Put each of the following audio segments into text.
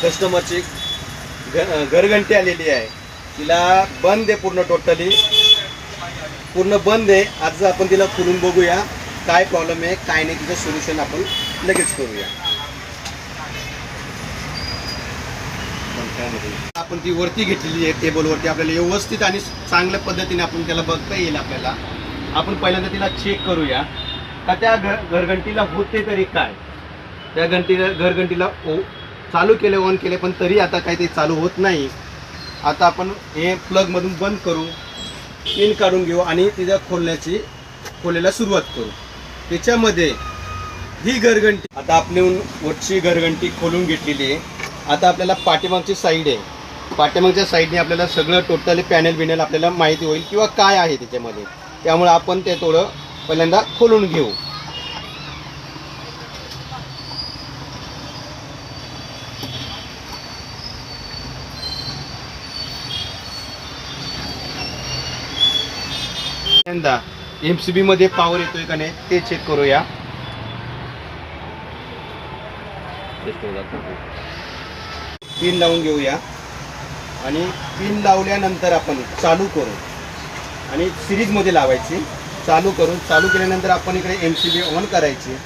कस्टमरची घरघंटी आलेली आहे, तिला बंद आहे पूर्ण, टोटली पूर्ण बंद आहे. आज आपण तिला खोलून बघूया काय प्रॉब्लेम आहे काय नाही, तिचं सोल्युशन आपण लगेच करूया. आपण ती वरती घेतलेली आहे टेबलवरती, आपल्याला व्यवस्थित आणि चांगल्या पद्धतीने आपण त्याला बघता येईल. आपल्याला आपण पहिल्यांदा तिला चेक करूया का त्या घरघंटीला होते तरी काय. त्या घरघंटीला चालू केले, ऑन केले, पण तरी आता काही ते चालू होत नाही. आता आपण हे प्लगमधून बंद करू, पिन काढून घेऊ आणि तिच्या खोलायला सुरुवात करू. त्याच्यामध्ये ही घरघंटी आता आपली वरची घरघंटी खोलून घेतलेली आहे. आता आपल्याला पाठीमागची साईड आहे, पाठीमागच्या साईडने आपल्याला सगळं टोटली पॅनल बिनल आपल्याला माहिती होईल किंवा काय आहे त्याच्यामध्ये. त्यामुळे आपण ते थोडं पहिल्यांदा खोलून घेऊ. पहिल्यांदा MCB मध्ये पॉवर येतोय का नाही ते चेक करूया. पिन लावून घेऊया आणि पिन लावल्यानंतर आपण चालू करू आणि सिरीजमध्ये लावायची. चालू केल्यानंतर आपण इकडे MCB ऑन करायची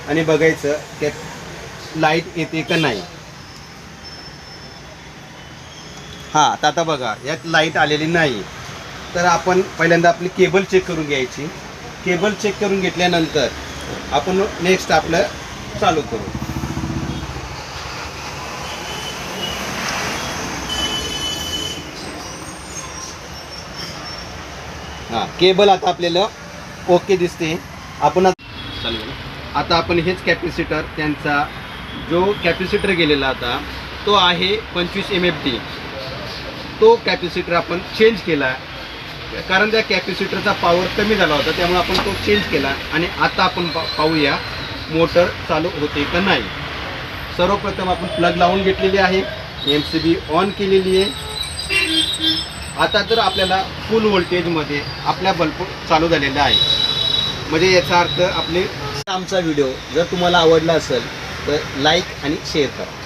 आणि बघायचं की लाईट येते का नाही. हां, आता बघा यात लाईट आलेली नाही. तर आपण पहिल्यांदा आपली केबल चेक करून घ्यायची. केबल चेक करून घेतल्यानंतर आपण नेक्स्ट आपलं चालू करू. हां, केबल आता आपल्याला ओके दिसते. आपण आता आपण हेच कॅपॅसिटर, त्यांचा जो कॅपॅसिटर गेलेला आता तो आहे 25 MFD. तो कॅपॅसिटर आपण चेंज केला कारण त्या कॅपॅसिटरचा पॉवर कमी झाला होता, त्यामुळे आपण तो चेंज केला. आणि आता आपण पाहूया मोटर चालू होते का नाही. सर्वप्रथम आपण प्लग लावून घेतलेली आहे, MCB ऑन केलेली आहे. आता तर आपल्याला फुल व्होल्टेजमध्ये आपल्या बल्ब चालू झालेला आहे. म्हणजे याचा अर्थ आमचा व्हिडिओ जर तुम्हाला आवडला असेल तर लाईक आणि शेअर करा.